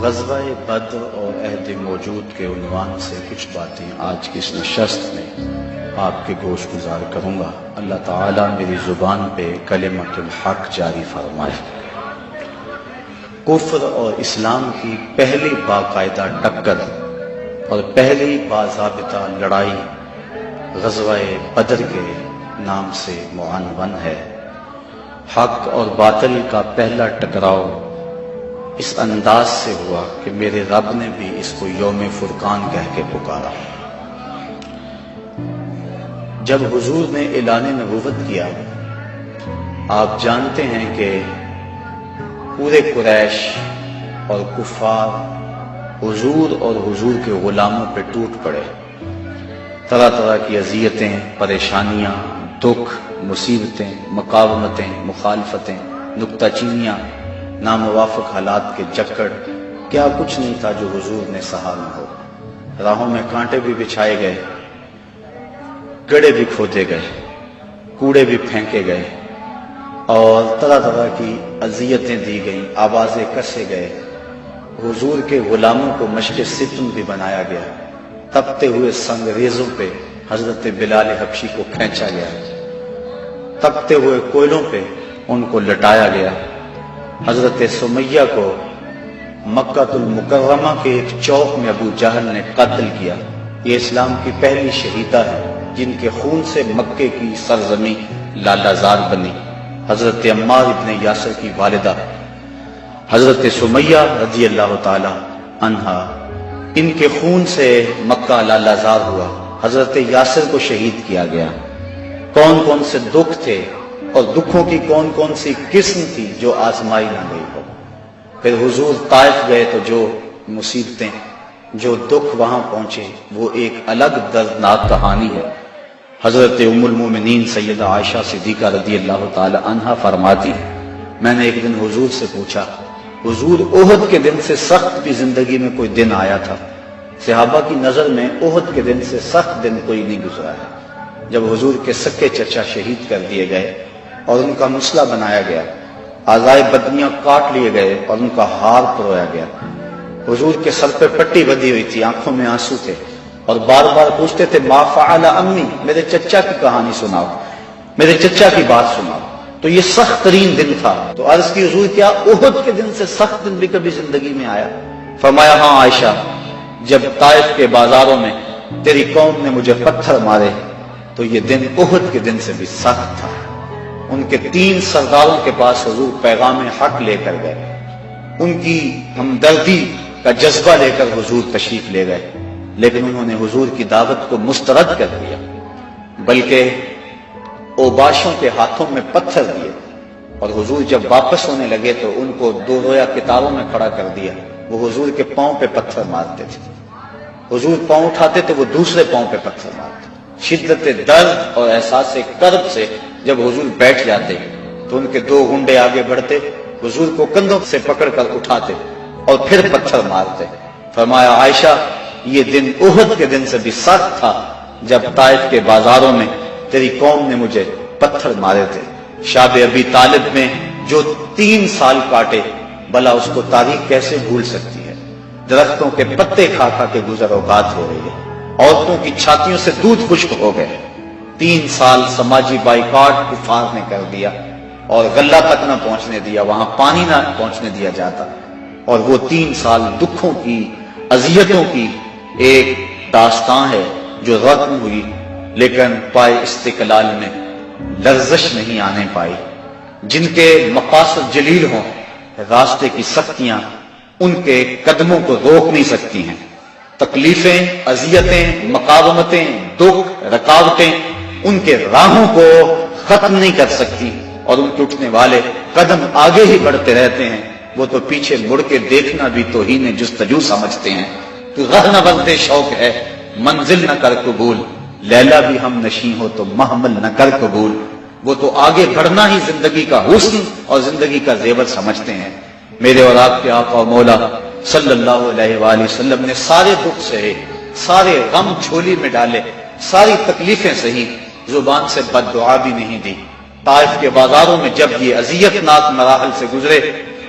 غزوہ بدر اور عہد موجود کے عنوان سے کچھ باتیں آج کی اس نشست میں آپ کے گوش گزار کروں گا۔ اللہ تعالیٰ میری زبان پہ کلمۃ الحق جاری فرمائے۔ کفر اور اسلام کی پہلی باقاعدہ ٹکر اور پہلی باضابطہ لڑائی غزوہ بدر کے نام سے معنون ہے۔ حق اور باطل کا پہلا ٹکراؤ اس انداز سے ہوا کہ میرے رب نے بھی اس کو یوم فرقان کہہ کے پکارا۔ جب حضور نے اعلان نبوت کیا، آپ جانتے ہیں کہ پورے قریش اور کفار حضور اور حضور کے غلاموں پہ ٹوٹ پڑے۔ طرح طرح کی اذیتیں، پریشانیاں، دکھ، مصیبتیں، مقاومتیں، مخالفتیں، نکتہ چینیاں، ناموافق حالات کے جکڑ، کیا کچھ نہیں تھا جو حضور نے سہا نہ ہو۔ راہوں میں کانٹے بھی بچھائے گئے، گڑھے بھی کھودے گئے، کوڑے بھی پھینکے گئے، اور طرح طرح کی اذیتیں دی گئیں، آوازیں کسے گئے۔ حضور کے غلاموں کو مشق ستم بھی بنایا گیا۔ تپتے ہوئے سنگریزوں پہ حضرت بلال حبشی کو کھینچا گیا، تپتے ہوئے کوئلوں پہ ان کو لٹایا گیا۔ حضرت سمیہ کو مکہ المکرمہ کے ایک چوک میں ابو جہل نے قتل کیا۔ یہ اسلام کی پہلی شہیدہ ہے جن کے خون سے مکے کی سرزمین لالہ زار بنی۔ حضرت عمار ابن یاسر کی والدہ حضرت سمیہ رضی اللہ تعالی عنہا، ان کے خون سے مکہ لالہ زار ہوا۔ حضرت یاسر کو شہید کیا گیا۔ کون کون سے دکھ تھے اور دکھوں کی کون کون سی قسم تھی جو آزمائی نہ گئی ہو۔ پھر حضور طائف گئے تو جو مصیبتیں، جو دکھ وہاں پہنچے، وہ ایک الگ دردناک کہانی ہے۔ حضرت ام المومنین سیدہ عائشہ صدیقہ رضی اللہ تعالی عنہا فرماتی، میں نے ایک دن حضور سے پوچھا، حضور احد کے دن سے سخت بھی زندگی میں کوئی دن آیا تھا؟ صحابہ کی نظر میں احد کے دن سے سخت دن کوئی نہیں گزرا ہے۔ جب حضور کے سکے چچا شہید کر دیے گئے اور ان کا مسلح بنایا گیا، اعضائے بدنیاں کاٹ لیے گئے اور ان کا ہار پرویا گیا، حضور کے سر پہ پٹی بندھی ہوئی تھی، آنکھوں میں آنسو تھے، اور بار بار پوچھتے تھے ما فعل امی، میرے چچا کی کہانی سناؤ، میرے چچا کی بات سناؤ۔ تو یہ سخت ترین دن تھا۔ تو عرض کی حضور کیا احد کے دن سے سخت دن بھی کبھی زندگی میں آیا؟ فرمایا ہاں عائشہ، جب طائف کے بازاروں میں تیری قوم نے مجھے پتھر مارے تو یہ دن احد کے دن سے بھی سخت تھا۔ ان کے 3 سرداروں کے پاس حضور پیغام حق لے کر گئے، ان کی ہمدردی کا جذبہ لے کر حضور تشریف لے گئے، لیکن انہوں نے حضور کی دعوت کو مسترد کر دیا، بلکہ اوباشوں کے ہاتھوں میں پتھر دیے، اور حضور جب واپس ہونے لگے تو ان کو 2 رویا کتاروں میں کھڑا کر دیا۔ وہ حضور کے پاؤں پہ پتھر مارتے تھے، حضور پاؤں اٹھاتے تو وہ دوسرے پاؤں پہ پتھر مارتے۔ شدت درد اور احساس کرب سے جب حضور بیٹھ جاتے تو ان کے 2 گنڈے آگے بڑھتے، حضور کو کندھوں سے پکڑ کر اٹھاتے اور پھر پتھر مارتے۔ فرمایا عائشہ، یہ دن احد کے دن سے بھی سخت تھا جب طائف کے بازاروں میں تیری قوم نے مجھے پتھر مارے تھے۔ شاب ابی طالب میں جو 3 سال کاٹے، بلا اس کو تاریخ کیسے بھول سکتی ہے؟ درختوں کے پتے کھا کھا کے گزر اوقات ہو رہی ہے، عورتوں کی چھاتیوں سے دودھ خشک ہو گئے۔ 3 سال سماجی بائیکاٹ کفار نے کر دیا اور غلہ تک نہ پہنچنے دیا، وہاں پانی نہ پہنچنے دیا جاتا، اور وہ 3 سال دکھوں کی، اذیتوں کی ایک داستان ہے جو ختم ہوئی، لیکن پائے استقلال میں لرزش نہیں آنے پائی۔ جن کے مقاصد جلیل ہوں، راستے کی سختیاں ان کے قدموں کو روک نہیں سکتی ہیں۔ تکلیفیں، اذیتیں، مقاومتیں، دکھ، رکاوٹیں ان کے راہوں کو ختم نہیں کر سکتی، اور ان کے اٹھنے والے قدم آگے ہی بڑھتے رہتے ہیں۔ وہ تو پیچھے مڑ کے دیکھنا بھی توہین جستجو سمجھتے ہیں۔ تو غہ نہ بندے شوق ہے، منزل نہ کر قبول، لیلا بھی ہم نشیں ہو تو محمل نہ کر قبول۔ وہ تو آگے بڑھنا ہی زندگی کا حسن اور زندگی کا زیور سمجھتے ہیں۔ میرے اور آپ کے آقا و مولا صلی اللہ علیہ وآلہ وسلم نے سارے دکھ سہے، سارے غم جھولی میں ڈالے، ساری تکلیفیں سہی، زبان سے بد دعا بھی نہیں دی۔ طائف کے بازاروں میں جب یہ اذیت ناک مراحل سے گزرے،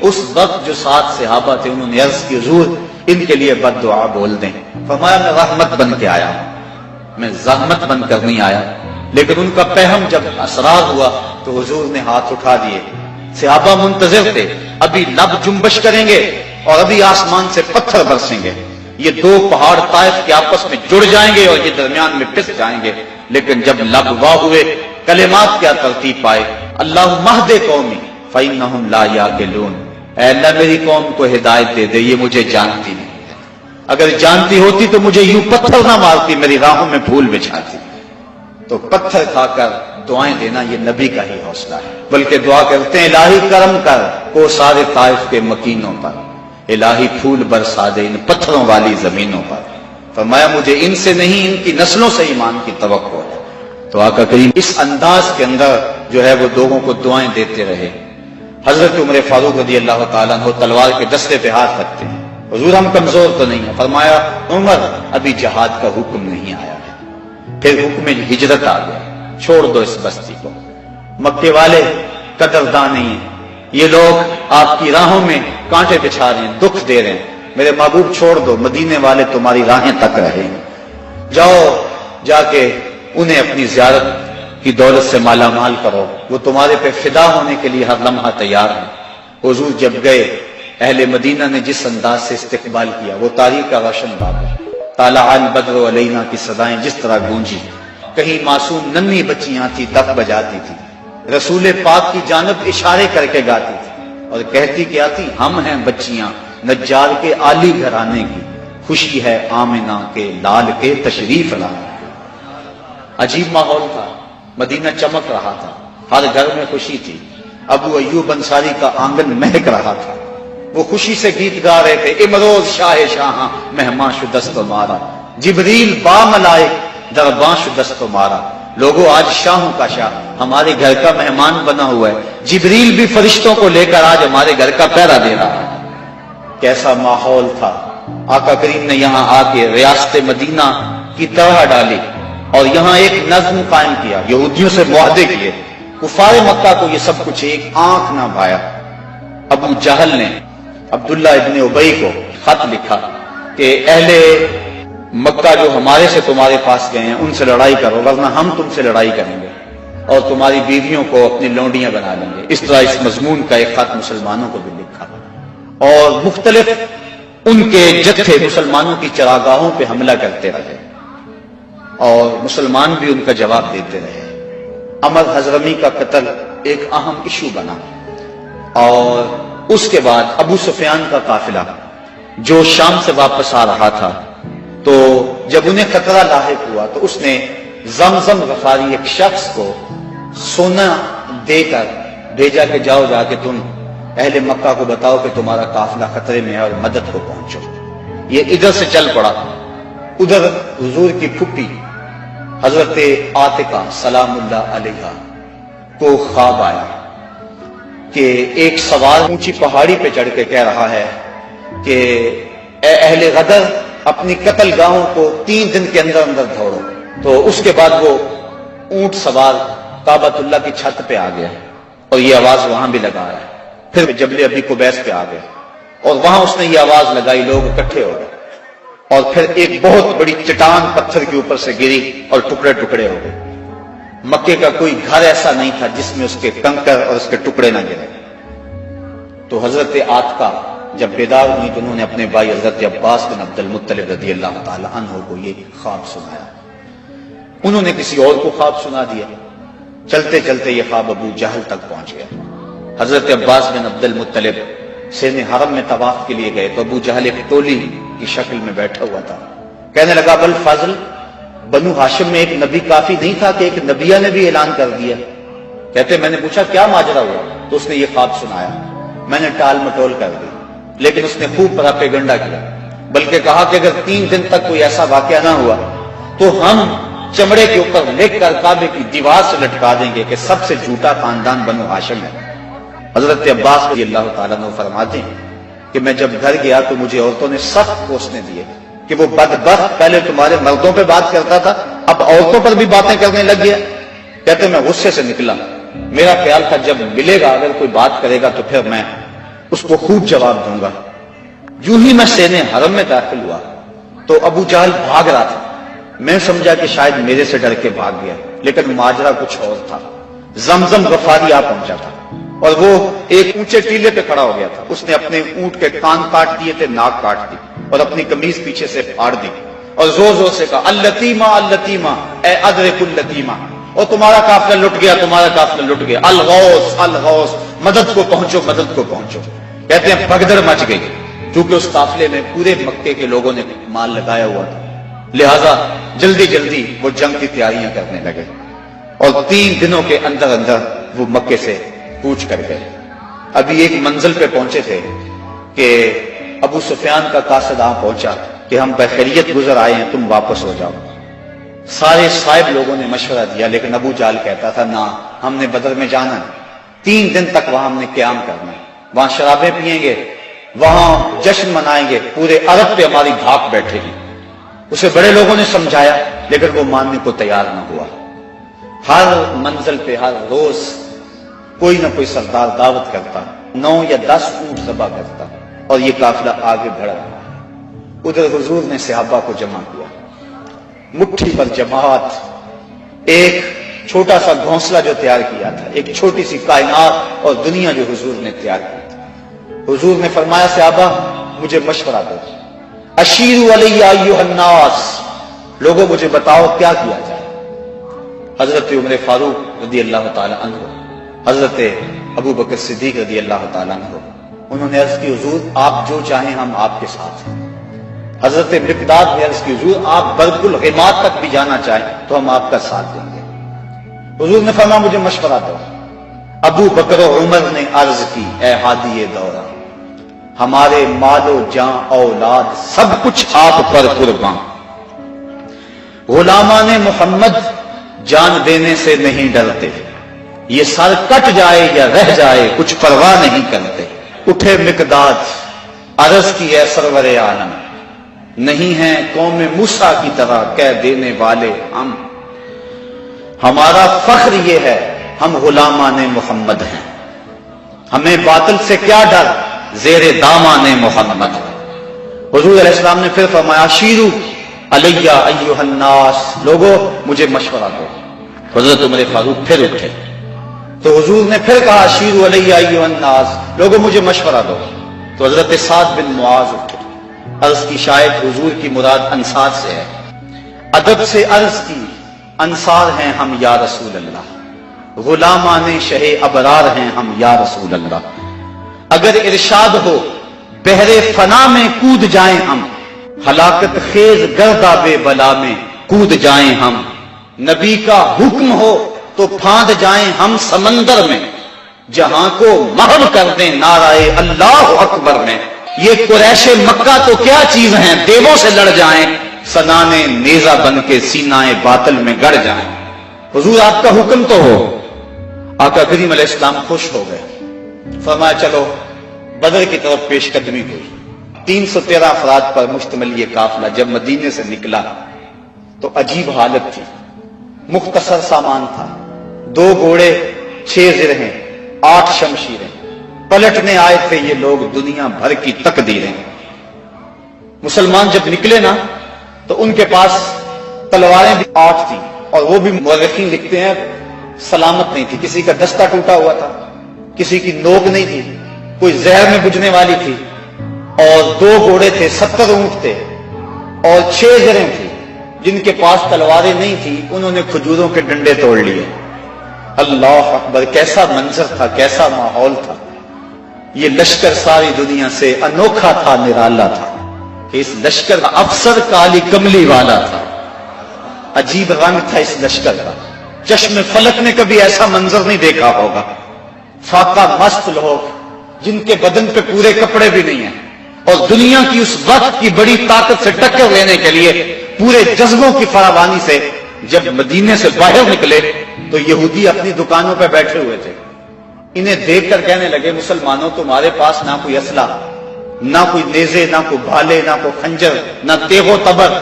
اس وقت جو 7 صحابہ تھے انہوں نے عرض کی حضور ان کے لیے بد دعا بول دیں. فرمایا میں رحمت بن کے آیا ہوں, میں زحمت بن کر نہیں آیا. لیکن ان کا پہم جب اسرار ہوا تو حضور نے ہاتھ اٹھا دیے. صحابہ منتظر تھے, ابھی لب جنبش کریں گے اور ابھی آسمان سے پتھر برسیں گے, یہ 2 پہاڑ طائف کے آپس میں جڑ جائیں گے اور یہ درمیان میں پس جائیں گے. لیکن جب لب واہ ہوئے, کلمات کیا ترتیب پائے, اللہم اہد قومی فإنہم لا یعقلون, اے اللہ میری قوم کو ہدایت دے دے, یہ مجھے جانتی نہیں ہے, اگر جانتی ہوتی تو مجھے یوں پتھر نہ مارتی, میری راہوں میں پھول بچھاتی. تو پتھر کھا کر دعائیں دینا یہ نبی کا ہی حوصلہ ہے. بلکہ دعا کرتے ہیں الہی کرم کر کو سارے طائف کے مکینوں پر, الہی پھول برسا دے ان پتھروں والی زمینوں پر. فرمایا مجھے ان سے نہیں ان کی نسلوں سے ایمان کی توقع ہے. تو آقا کریم اس انداز کے اندر جو ہے وہ لوگوں کو دعائیں دیتے رہے. حضرت عمر فاروق رضی اللہ تعالیٰ عنہ تلوار کے دستے پہ ہاتھ رکھتے ہیں, حضور ہم کمزور تو نہیں ہیں. فرمایا عمر ابھی جہاد کا حکم نہیں آیا ہے. پھر حکم ہجرت آ گیا, چھوڑ دو اس بستی کو, مکے والے قدردان نہیں ہیں, یہ لوگ آپ کی راہوں میں کانٹے بچھا رہے ہیں, دکھ دے رہے ہیں, میرے محبوب چھوڑ دو, مدینے والے تمہاری راہیں تک رہے ہیں, جاؤ جا کے انہیں اپنی زیارت کی دولت سے مالا مال کرو, وہ تمہارے پہ فدا ہونے کے لیے ہر لمحہ تیار ہیں. حضور جب گئے اہل مدینہ نے جس انداز سے استقبال کیا وہ تاریخ کا روشن باب ہے. طالع البدر علینا کی صدائیں جس طرح گونجی, کہیں معصوم ننھی بچیاں تھی دف بجاتی تھی, رسول پاک کی جانب اشارے کر کے گاتی تھی اور کہتی کیا تھی, ہم ہیں بچیاں نجار کے عالی گھرانے کی, خوشی ہے آمنہ کے لال کے تشریف لانے. عجیب ماحول تھا, مدینہ چمک رہا تھا, ہر گھر میں خوشی تھی. ابو ایوب انصاری کا آنگن مہک رہا تھا, وہ خوشی سے گیت گا رہے تھے, امروز شاہ شاہاں مہمان شدست مارا, جبریل با ملائک درباں شدست مارا. لوگوں آج شاہوں کا شاہ ہمارے گھر کا مہمان بنا ہوا ہے, جبریل بھی فرشتوں کو لے کر آج ہمارے گھر کا پہرا دے رہا ہے. کیسا ماحول تھا. آقا کریم نے یہاں آ کے ریاست مدینہ کی طرح ڈالی اور یہاں ایک نظم قائم کیا, یہودیوں سے معاہدے کیے. کفار مکہ کو یہ سب کچھ ایک آنکھ نہ بھایا. ابو جہل نے عبداللہ ابن ابی کو خط لکھا کہ اہل مکہ جو ہمارے سے تمہارے پاس گئے ہیں ان سے لڑائی کرو, ورنہ ہم تم سے لڑائی کریں گے اور تمہاری بیویوں کو اپنی لونڈیاں بنا لیں گے. اس طرح اس مضمون کا ایک خط مسلمانوں کو بھی لکھا اور مختلف ان کے جتھے مسلمانوں کی چراگاہوں پہ حملہ کرتے رہے اور مسلمان بھی ان کا جواب دیتے رہے. عمر حضرمی کا قتل ایک اہم ایشو بنا اور اس کے بعد ابو سفیان کا قافلہ جو شام سے واپس آ رہا تھا, تو جب انہیں خطرہ لاحق ہوا تو اس نے زمزم غفاری ایک شخص کو سونا دے کر بھیجا کہ جاؤ جا کے تم اہل مکہ کو بتاؤ کہ تمہارا قافلہ خطرے میں ہے اور مدد کو پہنچو. یہ ادھر سے چل پڑا. ادھر حضور کی پھپھی حضرت عاتقہ سلام اللہ علیہا کو خواب آیا کہ ایک سوار اونچی پہاڑی پہ چڑھ کے کہہ رہا ہے کہ اے اہل غدر اپنی قتل گاہوں کو 3 دن کے اندر اندر دوڑو. تو اس کے بعد وہ اونٹ سوار کعبۃ اللہ کی چھت پہ آ گیا اور یہ آواز وہاں بھی لگا رہا ہے. پھر جبل ابی قبیس پہ آ گیا اور وہاں اس نے یہ آواز لگائی, لوگ اکٹھے ہو گئے اور پھر ایک بہت بڑی چٹان پتھر کے اوپر سے گری اور ٹکڑے ٹکڑے ہو گئے. مکے کا کوئی گھر ایسا نہیں تھا جس میں اس کے کنکر اور اس کے ٹکڑے نہ گرے. تو حضرت عاتقہ جب بیدار ہوئی تو انہوں نے اپنے بھائی حضرت عباس بن عبد المطلب رضی اللہ تعالی عنہ کو یہ خواب سنایا. انہوں نے کسی اور کو خواب سنا دیا. چلتے چلتے یہ خواب ابو جہل تک پہنچ گیا. حضرت عباس بن عبد المطلب سین حرم میں طواف کے لیے گئے تو ابو جہل ایک ٹولی کی شکل میں بیٹھا ہوا تھا. کہنے لگا بل فضل, بنو ہاشم میں ایک نبی کافی نہیں تھا کہ ایک نبیہ نے بھی اعلان کر دیا. کہتے میں نے پوچھا کیا ماجرا ہوا, تو اس نے یہ خواب سنایا. میں نے ٹال مٹول کر دی, لیکن اس نے خوب پراپیگنڈا کیا, بلکہ کہا کہ اگر 3 دن تک کوئی ایسا واقعہ نہ ہوا تو ہم چمڑے کے اوپر لکھ کر کعبے کی دیوار سے لٹکا دیں گے کہ سب سے جھوٹا خاندان بنو ہاشم ہے. حضرت عباس رضی اللہ تعالیٰ عنہ فرماتے ہیں کہ میں جب گھر گیا تو مجھے عورتوں نے سخت کوسنے دیے کہ وہ بدبخت پہلے تمہارے مردوں پہ بات کرتا تھا, اب عورتوں پر بھی باتیں کرنے لگ گیا. کہتے میں غصے سے نکلا, میرا خیال تھا جب ملے گا اگر کوئی بات کرے گا تو پھر میں اس کو خوب جواب دوں گا۔ یوں ہی میں سینے حرم میں داخل ہوا تو ابو جہل بھاگ رہا تھا۔ میں سمجھا کہ شاید میرے سے ڈر کے بھاگ گیا، لیکن ماجرا کچھ اور تھا۔ زمزم غفاری آ پہنچا تھا اور وہ ایک اونچے ٹیلے پہ کھڑا ہو گیا تھا۔ اس نے اپنے اونٹ کے کان کاٹ دیے تھے، ناک کاٹ دی اور اپنی قمیض پیچھے سے پھاڑ دی اور زور زور سے کہا اللتیمہ اللتیمہ، اے ادرک اللتیمہ، اور تمہارا قافلہ لٹ گیا، تمہارا قافلہ لٹ گیا، الغوث الغوث، مدد کو پہنچو، مدد کو پہنچو۔ کہتے ہیں بھگدڑ مچ گئی، کیونکہ اس قافلے میں پورے مکے کے لوگوں نے مال لگایا ہوا تھا، لہذا جلدی جلدی وہ جنگ کی تیاریاں کرنے لگے اور 3 دنوں کے اندر اندر وہ مکے سے کوچ کر گئے۔ ابھی ایک منزل پہ پہنچے تھے کہ ابو سفیان کا قاصد پہنچا کہ ہم بخیریت گزر آئے ہیں، تم واپس ہو جاؤ۔ سارے صاحب لوگوں نے مشورہ دیا، لیکن ابو جہل کہتا تھا نہ، ہم نے بدر میں جانا ہے، 3 دن تک وہاں ہم نے قیام کرنا ہے، وہاں شرابیں پیئیں گے، وہاں جشن منائیں گے، پورے عرب پہ ہماری دھاک بیٹھے گی۔ اسے بڑے لوگوں نے سمجھایا لیکن وہ ماننے کو تیار نہ ہوا۔ ہر منزل پہ ہر روز کوئی نہ کوئی سردار دعوت کرتا، 9 یا 10 اونٹ ذبح کرتا اور یہ قافلہ آگے بڑھا۔ ادھر حضور نے صحابہ کو جمع کیا، مٹھی پر جماعت، ایک چھوٹا سا گھونسلہ جو تیار کیا تھا، ایک چھوٹی سی کائنات اور دنیا جو حضور نے تیار کی تھی۔ حضور نے فرمایا صحابہ مجھے مشورہ دو، اشیروا علی ایھا الناس، لوگوں مجھے بتاؤ کیا کیا جائے۔ حضرت عمر فاروق رضی اللہ تعالی عنہ، حضرت ابو بکر صدیق رضی اللہ تعالی عنہ، انہوں نے عرض کی حضور آپ جو چاہیں ہم آپ کے ساتھ ہیں۔ حضرت مقداد نے عرض کی حضور آپ برق الغماد تک بھی جانا چاہیں تو ہم آپ کا ساتھ دیں گے۔ حضور نے فرمایا مجھے مشورہ دو۔ ابو بکر و عمر نے عرض کی اے ہادی دورہ، ہمارے مال و جاں اولاد سب کچھ آپ پر قربان، غلامان محمد جان دینے سے نہیں ڈرتے، یہ سر کٹ جائے یا رہ جائے کچھ پرواہ نہیں کرتے۔ اٹھے مقداد، عرض کی اے سرور عالم، نہیں ہیں قوم موسیٰ کی طرح کہہ دینے والے ہم، ہمارا فخر یہ ہے ہم غلامان محمد ہیں، ہمیں باطل سے کیا ڈر، زیر دامان محمد۔ حضور علیہ السلام نے پھر فرمایا شیرو علیہ ایھا الناس، لوگوں مجھے مشورہ دو۔ حضرت عمر فاروق پھر اٹھے تو حضور نے پھر کہا شیرو علیہ ایھا الناس، لوگوں مجھے مشورہ دو۔ تو حضرت سعد بن معاذ اٹھے، عرض کی شاید حضور کی مراد انصار سے ہے، ادب سے عرض کی انصار ہیں ہم یا رسول اللہ، غلامان شہ ابرار ہیں ہم یا رسول اللہ، اگر ارشاد ہو بحر فنا میں کود جائیں ہم، ہلاکت خیز گرداب بلا میں کود جائیں ہم، نبی کا حکم ہو تو پھاند جائیں ہم سمندر میں، جہاں کو محو کر دیں نعرہ اللہ اکبر میں، یہ قریش مکہ تو کیا چیز ہیں، دیووں سے لڑ جائیں، سنانے نیزہ بن کے سینہ باطل میں گڑ جائیں۔ حضور آپ کا حکم تو ہو۔ آقا کریم علیہ السلام خوش ہو گئے، فرمایا چلو بدر کی طرف پیش قدمی ہوئی۔ 313 افراد پر مشتمل یہ قافلہ جب مدینے سے نکلا تو عجیب حالت تھی، مختصر سامان تھا، 2 گھوڑے، 6 زرہیں، 8 شمشیریں، پلٹنے آئے تھے یہ لوگ دنیا بھر کی تقدیریں۔ مسلمان جب نکلے نا تو ان کے پاس تلواریں بھی 8 تھیں، اور وہ بھی مورخین لکھتے ہیں سلامت نہیں تھی، کسی کا دستہ ٹوٹا ہوا تھا، کسی کی نوک نہیں تھی، کوئی زہر میں بجھنے والی تھی، اور 2 گھوڑے تھے، 70 اونٹ تھے، اور 6 زریں تھی۔ جن کے پاس تلواریں نہیں تھی انہوں نے کھجوروں کے ڈنڈے توڑ لیے۔ اللہ اکبر، کیسا منظر تھا، کیسا ماحول تھا۔ یہ لشکر ساری دنیا سے انوکھا تھا، نرالا تھا کہ اس لشکر کا افسر کالی کملی والا تھا، عجیب رنگ تھا اس لشکر کا، چشم فلک نے کبھی ایسا منظر نہیں دیکھا ہوگا۔ فاقہ مست لوگ جن کے بدن پہ پورے کپڑے بھی نہیں ہیں، اور دنیا کی اس وقت کی بڑی طاقت سے ٹکر لینے کے لیے پورے جذبوں کی فراوانی سے جب مدینے سے باہر نکلے تو یہودی اپنی دکانوں پہ بیٹھے ہوئے تھے۔ انہیں دیکھ کر کہنے لگے مسلمانوں تمہارے پاس نہ کوئی اسلحہ، نہ کوئی نیزے، نہ کوئی بھالے، نہ کوئی خنجر، نہ تیغ و تبر،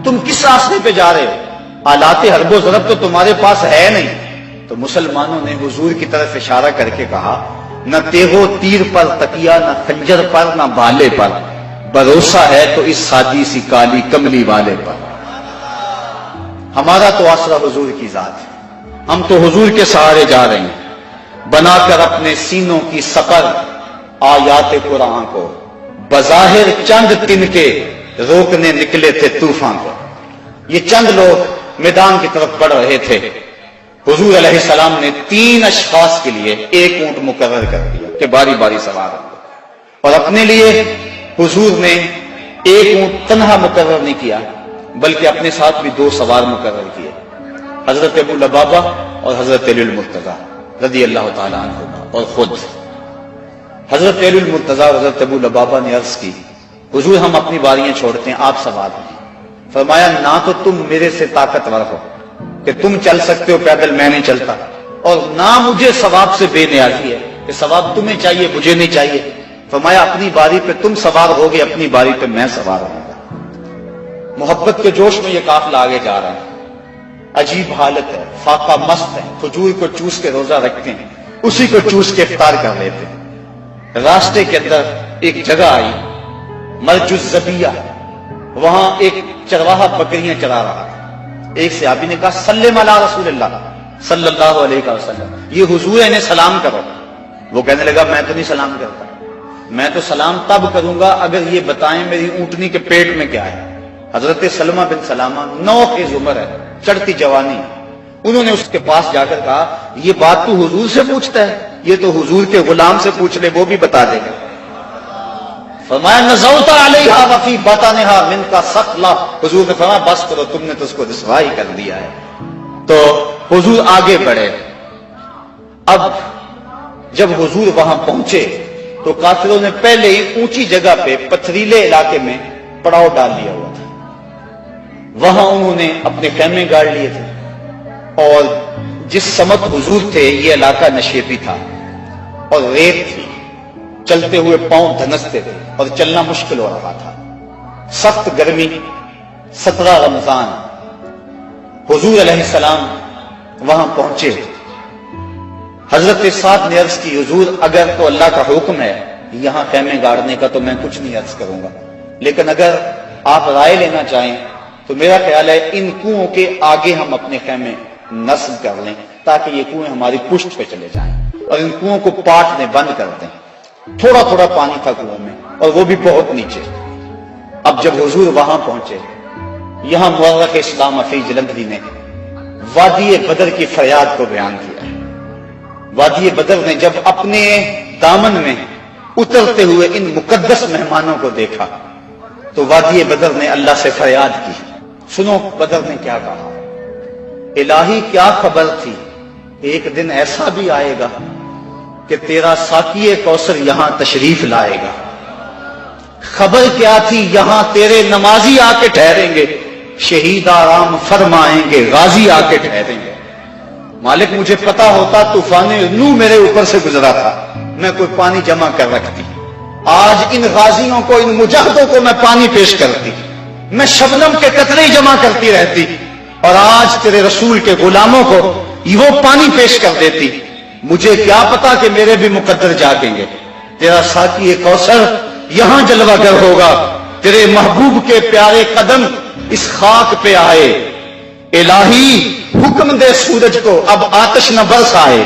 تم کس راستے پہ جا رہے ہو؟ آلات حرب و ضرب تو تمہارے پاس ہے نہیں۔ تو مسلمانوں نے حضور کی طرف اشارہ کر کے کہا نہ تیغو تیر پر تکیا، نہ خنجر پر، نہ بھالے پر، بھروسہ ہے تو اس سادی سی کالی کملی والے پر۔ ہمارا تو آسرا حضور کی ذات ہے، ہم تو حضور کے سہارے جا رہے ہیں، بنا کر اپنے سینوں کی سپر آیات قرآن کو، بظاہر چند تن کے روکنے نکلے تھے طوفان کو۔ یہ چند لوگ میدان کی طرف بڑھ رہے تھے، حضور علیہ السلام نے 3 اشخاص کے لیے ایک اونٹ مقرر کر دیا کہ باری باری سوار ہو، اور اپنے لیے حضور نے ایک اونٹ تنہا مقرر نہیں کیا بلکہ اپنے ساتھ بھی 2 سوار مقرر کیے، حضرت ابو لبابہ اور حضرت علی المرتضیٰ رضی اللہ تعالیٰ عنہ، اور خود حضرت علی المرتضیٰ اور حضرت ابو لبابہ نے عرض کی حضور ہم اپنی باریاں چھوڑتے ہیں، آپ سوار ہیں۔ فرمایا نہ تو تم میرے سے طاقتور ہو کہ تم چل سکتے ہو پیدل، میں نہیں چلتا، اور نہ مجھے ثواب سے بے نیازی ہے کہ ثواب تمہیں چاہیے مجھے نہیں چاہیے۔ فرمایا اپنی باری پہ تم سوار ہوگے، اپنی باری پہ میں سوار ہوں گا۔ محبت کے جوش میں یہ قافلہ آگے جا رہا ہے، عجیب حالت ہے، فاقہ مست ہے، کھجور کو چوس کے روزہ رکھتے ہیں، اسی کو چوس کے افطار کر لیتے ہیں۔ راستے کے اندر ایک جگہ آئی مرج الزبیہ، وہاں ایک چرواہا بکریاں چرا رہا تھا۔ ایک صحابی نے کہا سلم علی رسول اللہ صلی اللہ علیہ وسلم، یہ حضور ہے، انہیں سلام کرو۔ وہ کہنے لگا میں تو نہیں سلام کرتا، میں تو سلام تب کروں گا اگر یہ بتائیں میری اونٹنی کے پیٹ میں کیا ہے۔ حضرت سلمہ بن سلامہ 9 خیز عمر ہے، چڑھتی جوانی، انہوں نے اس کے پاس جا کر کہا یہ بات تو حضور سے پوچھتا ہے، یہ تو حضور کے غلام سے پوچھ لے، وہ بھی بتا دے گا۔ فرمایا نزوت علیہا وفی بطنہا منکا ثقلا، حضور نے فرمایا بس کرو، تم نے تو اس کو رسوائی کر دیا ہے۔ تو حضور آگے بڑھے۔ اب جب حضور وہاں پہنچے تو کافروں نے پہلے ہی اونچی جگہ پہ پتھریلے علاقے میں پڑاؤ ڈال لیا ہوا تھا، وہاں انہوں نے اپنے خیمے گاڑ لیے تھے، اور جس سمت حضور تھے یہ علاقہ نشیبی تھا اور ریت تھی، چلتے ہوئے پاؤں دھنستے تھے اور چلنا مشکل ہو رہا تھا، سخت گرمی، 17 رمضان۔ حضور علیہ السلام وہاں پہنچے، حضرت سعد نے عرض کی حضور اگر تو اللہ کا حکم ہے یہاں خیمے گاڑنے کا تو میں کچھ نہیں عرض کروں گا، لیکن اگر آپ رائے لینا چاہیں تو میرا خیال ہے ان کنوؤں کے آگے ہم اپنے خیمے نصب کر لیں تاکہ یہ کنویں ہماری پشت پہ چلے جائیں، اور ان کنوؤں کو پاٹ دیں، بند کر دیں۔ تھوڑا تھوڑا پانی تھا کنویں میں اور وہ بھی بہت نیچے۔ اب جب حضور وہاں پہنچے، یہاں مورخ اسلام حفیظ جلندھری نے وادی بدر کی فریاد کو بیان کیا ہے۔ وادی بدر نے جب اپنے دامن میں اترتے ہوئے ان مقدس مہمانوں کو دیکھا تو وادی بدر نے اللہ سے فریاد کی۔ سنو بدر نے کیا کہا، الہی کیا خبر تھی، ایک دن ایسا بھی آئے گا کہ تیرا ساقی کوثر یہاں تشریف لائے گا۔ خبر کیا تھی، یہاں تیرے نمازی آ کے ٹھہریں گے، شہید آرام فرمائیں گے، غازی آ کے ٹھہریں گے۔ مالک مجھے پتا ہوتا طوفان نوح میرے اوپر سے گزرا تھا، میں کوئی پانی جمع کر رکھتی، آج ان غازیوں کو، ان مجاہدوں کو میں پانی پیش کرتی، میں شبنم کے قطرے جمع کرتی رہتی، اور آج تیرے رسول کے غلاموں کو وہ پانی پیش کر دیتی۔ مجھے کیا پتا کہ میرے بھی مقدر جاگیں گے، تیرا ساقی کوثر یہاں جلوہ گر ہوگا، تیرے محبوب کے پیارے قدم اس خاک پہ آئے، الہی حکم دے سورج کو اب آتش نہ برسائے،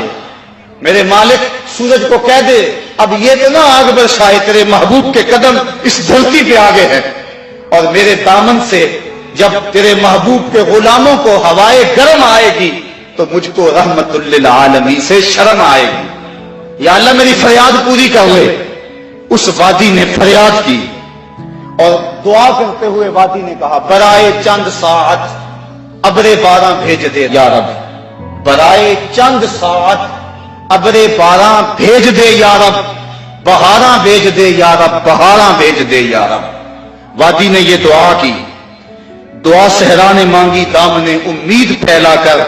میرے مالک سورج کو کہہ دے اب یہ تو نہ آگ برسائے، تیرے محبوب کے قدم اس دھرتی پہ آگے ہیں، اور میرے دامن سے جب تیرے محبوب کے غلاموں کو ہوائے گرم آئے گی تو مجھ کو رحمت للعالمین سے شرم آئے گی، یا اللہ میری فریاد پوری کر لے۔ اس وادی نے فریاد کی اور دعا کرتے ہوئے وادی نے کہا برائے چند ساعت ابر بارہ بھیج دے یا رب، برائے چند ساعت ابر بارہ بھیج دے یا رب، بہاراں بھیج دے یا رب، بہاراں بھیج دے یا رب۔ وادی نے یہ دعا کی، دعا صحرا نے مانگی، دام نے امید پھیلا کر،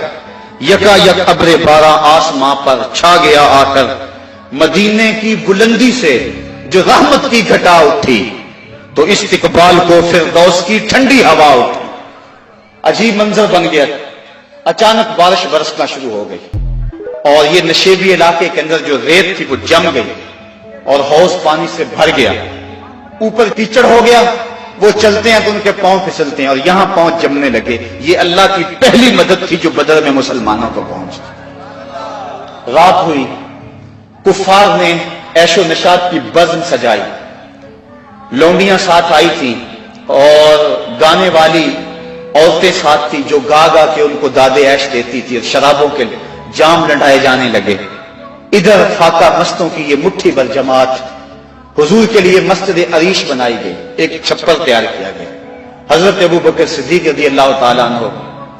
یکا یک ابر بارہ آسماں پر چھا گیا آ کر، مدینے کی بلندی سے جو رحمت کی گھٹا اٹھی تو استقبال کو فردوس کی ٹھنڈی ہوا اٹھی۔ عجیب منظر بن گیا، اچانک بارش برسنا شروع ہو گئی، اور یہ نشیبی علاقے کے اندر جو ریت تھی وہ جم گئی اور حوض پانی سے بھر گیا، اوپر کیچڑ ہو گیا، وہ چلتے ہیں تو ان کے پاؤں پھسلتے ہیں اور یہاں پاؤں جمنے لگے۔ یہ اللہ کی پہلی مدد تھی جو بدر میں مسلمانوں کو پہنچی۔ رات ہوئی، کفار نے عیش و نشاط کی بزم سجائی، لونڈیاں ساتھ آئی تھیں اور گانے والی عورتیں ساتھ تھی جو گا گا کے ان کو دادے عیش دیتی تھی، اور شرابوں کے جام لڑائے جانے لگے۔ ادھر فاقہ مستوں کی یہ مٹھی بھر جماعت، حضور کے لیے مسجد عریش بنائی گئی، ایک چھپر تیار کیا گیا۔ حضرت ابو بکر صدیق رضی اللہ تعالیٰ عنہ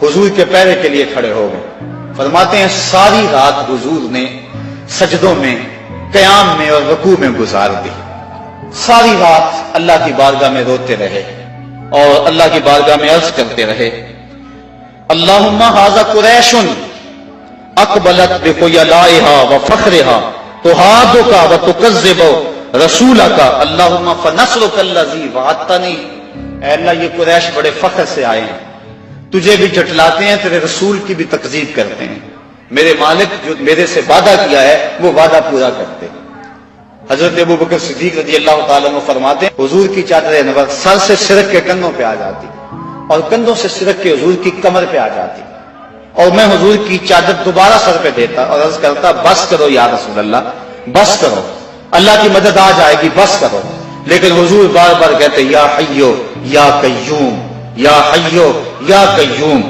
حضور کے پیرے کے لیے کھڑے ہو گئے۔ فرماتے ہیں ساری رات حضور نے سجدوں میں، قیام میں اور رکوع میں گزار دی۔ ساری رات اللہ کی بارگاہ میں روتے رہے اور اللہ کی بارگاہ میں عرض کرتے رہے، اللہم ھذا قریش اقبلت بخیلائھا وفخرھا تحادک وتکذب رسولک اللہم فنصرک الذی وعدتنی۔ اے اللہ، یہ قریش بڑے فخر سے آئے ہیں، تجھے بھی جھٹلاتے ہیں، تیرے رسول کی بھی تکذیب کرتے ہیں، میرے مالک جو میرے سے وعدہ کیا ہے وہ وعدہ پورا کرتے ہیں۔ حضرت ابو بکر صدیق رضی اللہ تعالیٰ عنہ فرماتے ہیں حضور کی چادر انور سر سے سرک کے کندھوں پہ آ جاتی اور کندھوں سے سرک کے حضور کی کمر پہ آ جاتی، اور میں حضور کی چادر دوبارہ سر پہ دیتا اور عرض کرتا بس کرو یا رسول اللہ، بس کرو، اللہ کی مدد آ جائے گی، بس کرو۔ لیکن حضور بار بار کہتے یا حیو یا قیوم، یا حیو یا قیوم۔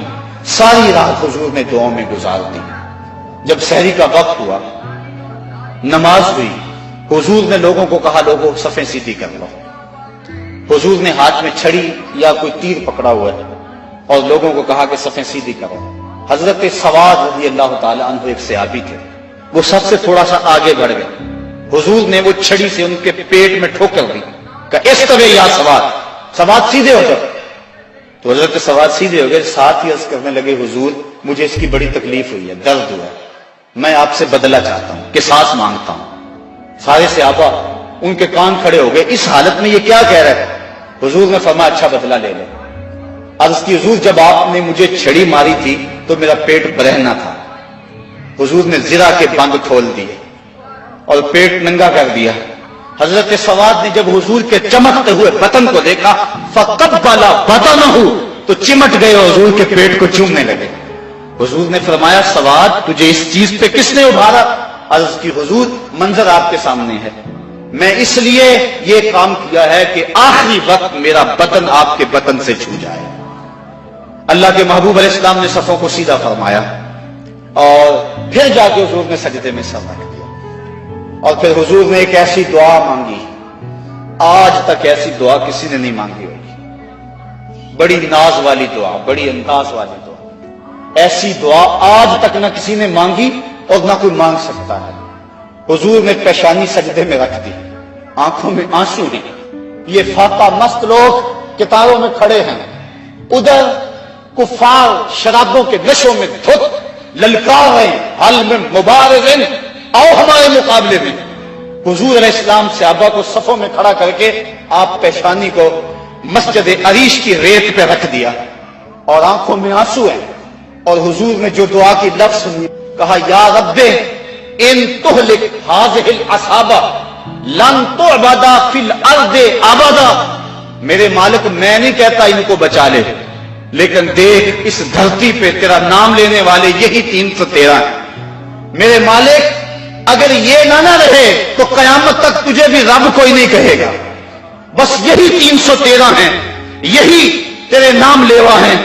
ساری رات حضور نے دعاؤں میں گزار دی۔ جب سحری کا وقت ہوا، نماز ہوئی، حضور نے لوگوں کو کہا لوگوں صفیں سیدھی کر لو۔ حضور نے ہاتھ میں چھڑی یا کوئی تیر پکڑا ہوا ہے اور لوگوں کو کہا کہ صفیں سیدھی کرو۔ حضرت سواد رضی اللہ تعالی عنہ ایک صحابی تھے، وہ سب سے تھوڑا سا آگے بڑھ گئے۔ حضور نے وہ چھڑی سے ان کے پیٹ میں ٹھوکر دی کہ استوی یا سواد، سواد سیدھے ہو جاؤ۔ تو حضرت سواد سیدھے ہو گئے، ساتھ ہی عرض کرنے لگے حضور مجھے اس کی بڑی تکلیف ہوئی ہے، درد ہوا ہے، میں آپ سے بدلہ چاہتا ہوں، قصاص مانگتا ہوں۔ سارے صحابہ ان کے کان کھڑے ہو گئے، اس حالت میں یہ کیا کہہ رہے ہیں؟ حضور نے فرمایا اچھا بدلہ لے لو۔ عرض کی حضور جب آپ نے مجھے چھڑی ماری تھی تو میرا پیٹ برہنہ تھا، حضور نے زرہ کے بند کھول دیے اور پیٹ ننگا کر دیا۔ حضرت سواد نے جب حضور کے چمکتے ہوئے بطن کو دیکھا فقبل بطنہ، تو چمٹ گئے اور حضور کے پیٹ کو چومنے لگے۔ حضور نے فرمایا سواد تجھے اس چیز پہ کس نے ابھارا؟ عرض کی حضور منظر آپ کے سامنے ہے، میں اس لیے یہ کام کیا ہے کہ آخری وقت میرا بدن آپ کے بدن سے چھو جائے۔ اللہ کے محبوب علیہ السلام نے صفوں کو سیدھا فرمایا اور پھر جا کے حضور نے سجدے میں سر رکھ دیا اور پھر حضور نے ایک ایسی دعا مانگی، آج تک ایسی دعا کسی نے نہیں مانگی ہوگی، بڑی ناز والی دعا، بڑی انداز والی دعا، ایسی دعا آج تک نہ کسی نے مانگی اور نہ کوئی مانگ سکتا ہے۔ حضور نے پیشانی سجدے میں رکھ دی، آنکھوں میں آنسو ہیں، یہ فاقہ مست لوگ کتاروں میں کھڑے ہیں، ادھر کفار شرابوں کے نشوں میں دھت للکار رہے ہیں، حل میں مبارزن آؤ ہمارے مقابلے میں۔ حضور علیہ السلام صحابہ کو صفوں میں کھڑا کر کے آپ پیشانی کو مسجد عریش کی ریت پہ رکھ دیا اور آنکھوں میں آنسو ہیں، اور حضور نے جو دعا کی لفظ سنی، کہا یا رب ان تہلک ہذہ العصابہ لن تعبد فی الارض ابدا۔ میرے مالک میں نہیں کہتا ان کو بچا لے، لیکن دیکھ اس دھرتی پہ تیرا نام لینے والے یہی 313 ہیں۔ میرے مالک اگر یہ نہ رہے تو قیامت تک تجھے بھی رب کوئی نہیں کہے گا، بس یہی 313 ہیں، یہی تیرے نام لیوا ہیں۔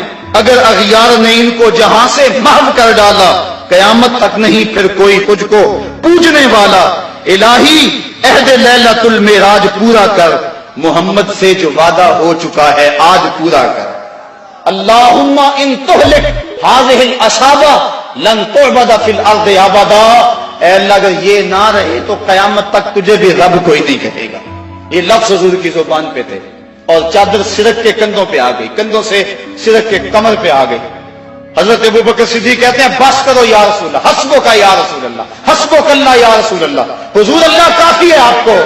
اگر اغیار نے ان کو جہاں سے محو کر ڈالا، قیامت تک نہیں پھر کوئی تجھ کو پوجنے والا۔ الہی عہد لیلۃ المعراج پورا کر، محمد سے جو وعدہ ہو چکا ہے آج پورا کر۔ اللہم ان تہلک ہذہ العصابہ لن تعبد فی الارض ابدا۔ اے اللہ اگر یہ نہ رہے تو قیامت تک تجھے بھی رب کوئی نہیں کہے گا۔ یہ لفظ حضور کی زبان پہ تھے اور چادر سرک کے کندھوں پہ آ گئی، کندھوں سے سرک کے کمر پہ آ گئی۔ حضرت ابو بکر صدیق کہتے ہیں بس کرو یا رسول اللہ، حسبک یا رسول اللہ، حسبک اللہ یا رسول اللہ، حضور اللہ کافی ہے آپ کو۔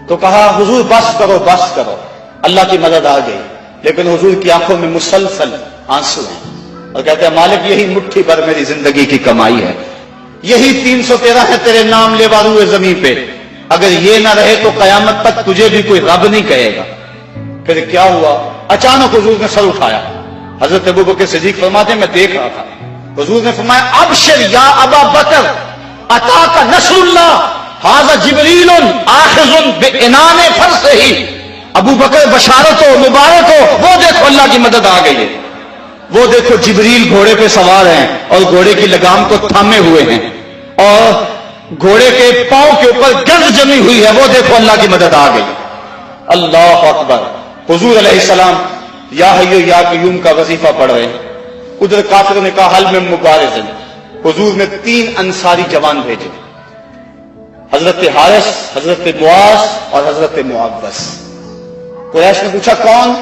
تو کہا حضور بس کرو بس کرو، اللہ کی مدد آ گئی۔ لیکن حضور کی آنکھوں میں مسلسل آنسو ہیں اور کہتے ہیں مالک یہی مٹھی بھر میری زندگی کی کمائی ہے، یہی 313 ہے تیرے نام لیوا روئے زمین پہ، اگر یہ نہ رہے تو قیامت تک تجھے بھی کوئی رب نہیں کہے گا۔ پھر کیا ہوا؟ اچانک حضور نے سر اٹھایا۔ حضرت ابوبکر صدیق فرماتے ہیں میں دیکھ رہا تھا، حضور نے فرمایا ابشر یا ابا بکر اتاک نصر اللہ ھذا جبریل آخذ بعنان فرسہ، ابو بکر بشارت ہو، مبارک ہو، وہ دیکھو اللہ کی مدد آ گئی ہے، وہ دیکھو جبریل گھوڑے پہ سوار ہیں اور گھوڑے کی لگام کو تھامے ہوئے ہیں اور گھوڑے کے پاؤں کے اوپر گرد جمی ہوئی ہے، وہ دیکھو اللہ کی مدد آ گئی۔ اللہ اکبر۔ حضور علیہ السلام یا حیو یا قیوم کا وظیفہ پڑھ رہے ہیں، ادھر کافروں نے کہا حل میں مبارز، حضور نے 3 انصاری جوان بھیجے، حضرت حارث، حضرت معاذ اور حضرت معوذ۔ قریش نے پوچھا کون؟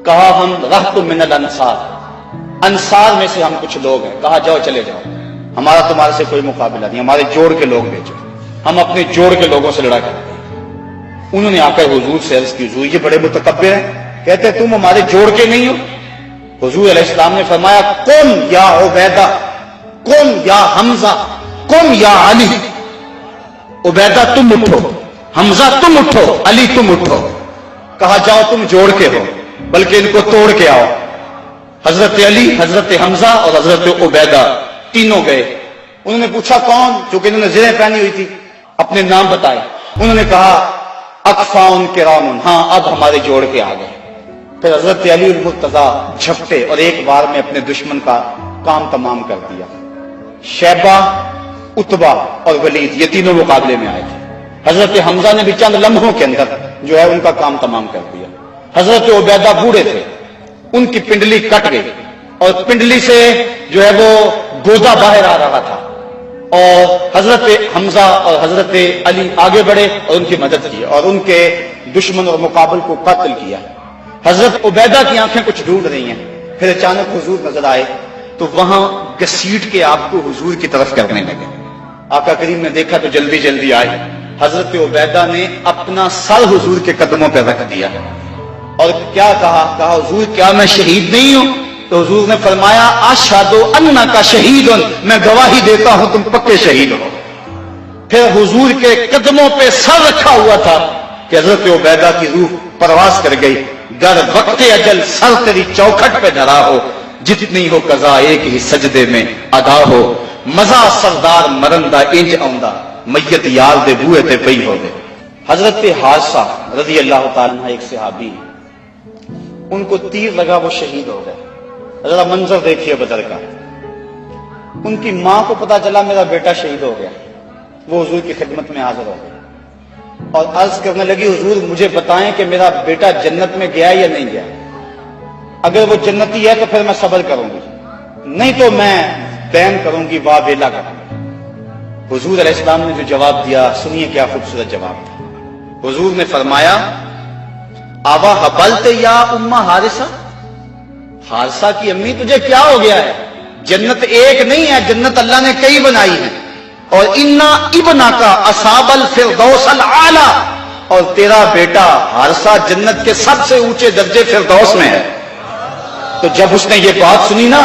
کہا ہم رہط من الانصار، انصار میں سے ہم کچھ لوگ ہیں۔ کہا جاؤ چلے جاؤ، ہمارا تمہارے سے کوئی مقابلہ نہیں، ہمارے جوڑ کے لوگ بھیجو، ہم اپنے جوڑ کے لوگوں سے لڑا کرتے ہیں۔ انہوں نے آ کر حضور سے عرض کی حضور یہ بڑے متکبر ہیں، کہتے تم ہمارے جوڑ کے نہیں ہو۔ حضور علیہ السلام نے فرمایا کن یا عبیدہ، کن یا حمزہ، کن یا علی۔ عبیدہ تم اٹھو، حمزہ تم اٹھو، علی تم اٹھو۔ کہا جاؤ تم جوڑ کے ہو، بلکہ ان کو توڑ کے آؤ۔ حضرت علی، حضرت حمزہ اور حضرت عبیدہ تینوں گئے۔ انہوں نے پوچھا کون؟ چونکہ انہوں نے زرہیں پہنی ہوئی تھی، اپنے نام بتائے۔ انہوں نے کہا اکفاؤن کرامن، ہاں اب ہمارے جوڑ کے آ گئے۔ پھر حضرت علی المرتضیٰ جھپٹے اور ایک بار میں اپنے دشمن کا کام تمام کر دیا۔ شیبہ، عتبہ اور ولید یہ تینوں مقابلے میں آئے تھے۔ حضرت حمزہ نے بھی چند لمحوں کے اندر جو ہے ان کا کام تمام کر دیا۔ حضرت عبیدہ بوڑھے تھے، ان کی پنڈلی کٹ گئی اور پنڈلی سے جو ہے وہ گودا باہر آ رہا تھا، اور حضرت حمزہ اور حضرت علی آگے بڑھے اور ان کی مدد کی اور ان کے دشمن اور مقابل کو قتل کیا۔ حضرت عبیدہ کی آنکھیں کچھ ڈھونڈ رہی ہیں، پھر اچانک حضور نظر آئے تو وہاں گھسیٹ کے آپ کو حضور کی طرف کرنے لگے۔ آقا کریم نے دیکھا تو جلدی جلدی آئے۔ حضرت عبیدہ نے اپنا سر حضور کے قدموں پہ رکھ دیا اور کیا کہا؟ کہا حضور کیا میں شہید نہیں ہوں؟ تو حضور نے فرمایا اشہد انک شہید، میں گواہی دیتا ہوں تم پکے شہید ہو۔ پھر حضور کے قدموں پہ سر رکھا ہوا تھا کہ حضرت عبیدہ کی روح پرواز کر گئی۔ گر وقت اجل سر تیری چوکھٹ پہ دھرا ہو، جتنی ہو قضا ایک ہی سجدے میں ادا ہو، مزہ سردار مرندہ انج آؤندہ، میت یار دے بوئے تے پئی ہو دے۔ حضرت حارثہ رضی اللہ تعالیٰ عنہ ایک صحابی، ان کو تیر لگا، وہ شہید ہو گئے۔ ذرا منظر دیکھیے بدر کا۔ ان کی ماں کو پتا چلا میرا بیٹا شہید ہو گیا، وہ حضور کی خدمت میں حاضر ہو گئے اور عرض کرنے لگی حضور مجھے بتائیں کہ میرا بیٹا جنت میں گیا یا نہیں گیا، اگر وہ جنتی ہے تو پھر میں صبر کروں گی، نہیں تو میں بین کروں گی، واہ ویلا کروں گی۔ حضور علیہ السلام نے جو جواب دیا سنیے کیا خوبصورت جواب تھا۔ حضور نے فرمایا آوا حبلت یا امہ حارثہ، حارثہ کی امی تجھے کیا ہو گیا ہے؟ جنت ایک نہیں ہے، جنت اللہ نے کئی بنائی ہے، اور انا ابنا کا اصحاب الفردوس الاعلی، اور تیرا بیٹا حارثہ جنت کے سب سے اونچے درجے فردوس میں ہے۔ تو جب اس نے یہ بات سنی نا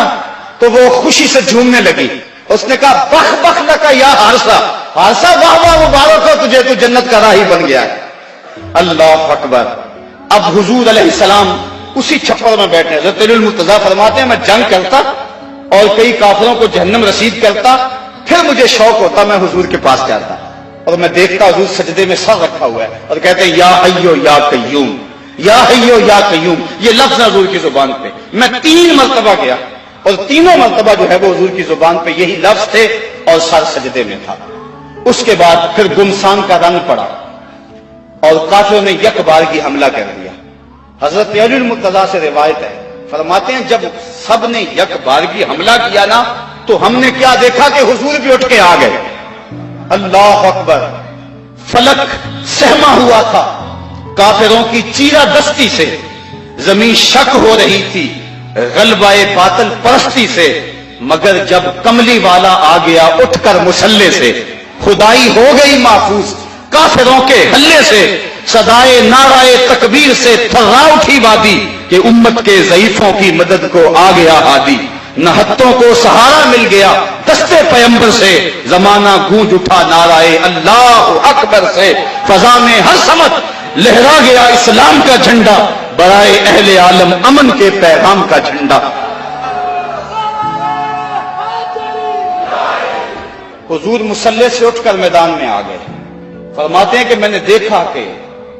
تو وہ خوشی سے جھومنے لگی، اس نے کہا بخ بخ لکا یا حارثہ، حارثہ واہ واہ مبارک ہو تجھے، تو جنت کا راہی بن گیا ہے۔ اللہ اکبر۔ اب حضور علیہ السلام اسی چھپر میں بیٹھے۔ حضرت علی المرتضیٰ فرماتے ہیں میں جنگ کرتا اور کئی کافروں کو جہنم رسید کرتا، پھر مجھے شوق ہوتا میں حضور کے پاس جاتا اور میں دیکھتا حضور سجدے میں سر رکھا ہوا ہے اور کہتے ہیں یا حیو یا قیوم، یا حیو یا قیوم، یہ لفظ حضور کی زبان پہ۔ میں 3 مرتبہ گیا اور تینوں مرتبہ جو ہے وہ حضور کی زبان پہ یہی لفظ تھے اور سر سجدے میں تھا۔ اس کے بعد پھر گمسان کا رنگ پڑا اور کافروں نے یک بارگی حملہ کر دیا۔ حضرت علی المرتضیٰ سے روایت ہے، فرماتے ہیں جب سب نے یک بارگی حملہ کیا نا تو ہم نے کیا دیکھا کہ حضور بھی اٹھ کے آ گئے۔ اللہ اکبر۔ فلک سہما ہوا تھا کافروں کی چیرہ دستی سے، زمین شک ہو رہی تھی غلبہ باطل پرستی سے، مگر جب کملی والا آ گیا اٹھ کر مسلح سے، خدائی ہو گئی محفوظ کافروں کے حلے سے، صدائے نعرہ تکبیر سے تھرا اٹھی وادی کہ امت کے ضعیفوں کی مدد کو آ گیا ہادی، نہتوں کو سہارا مل گیا دستے پیمبر سے، زمانہ گونج اٹھا نعرہ اللہ اکبر سے، فضا میں ہر سمت لہرا گیا اسلام کا جھنڈا، برائے اہل عالم امن کے پیغام کا جھنڈا۔ حضور مصلی سے اٹھ کر میدان میں آ گئے، فرماتے ہیں کہ میں نے دیکھا کہ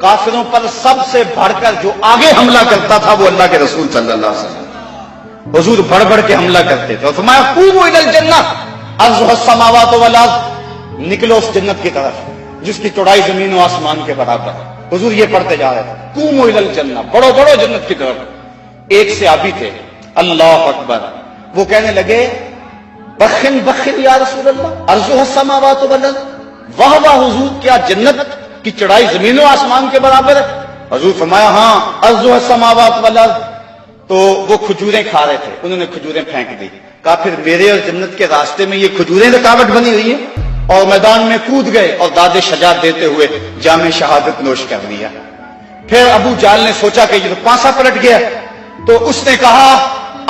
کافروں پر سب سے بڑھ کر جو آگے حملہ کرتا تھا وہ اللہ کے رسول صلی اللہ علیہ وسلم۔ حضور بڑھ بڑھ کے حملہ کرتے تھے اور فرمایا قوموا الی الجنہ عرضها السماوات والارض، نکلو اس جنت کی طرف جس کی چوڑائی زمین و آسمان کے برابر ہے۔ حضور یہ پڑھتے جا رہے تھے قوموا الی الجنہ، بڑھو بڑھو جنت کی طرف۔ ایک صحابی تھے اللہ اکبر، وہ کہنے لگے بخن بخن یا رسول اللہ عرضها السماوات والارض، واہ واہ حضور کیا جنت کی چڑھائی زمین و آسمان کے برابر ہے؟ حضور فرمایا ہاں عرضها السماوات والارض۔ تو وہ کھجوریں کھا رہے تھے، انہوں نے کھجوریں پھینک دی، کہا پھر میرے اور جنت کے راستے میں یہ کھجوریں رکاوٹ بنی ہوئی ہیں، اور میدان میں کود گئے اور داد شجاعت دیتے ہوئے جام شہادت نوش کر لیا۔ پھر ابو جہل نے سوچا کہ یہ تو پانسا پلٹ گیا، تو اس نے کہا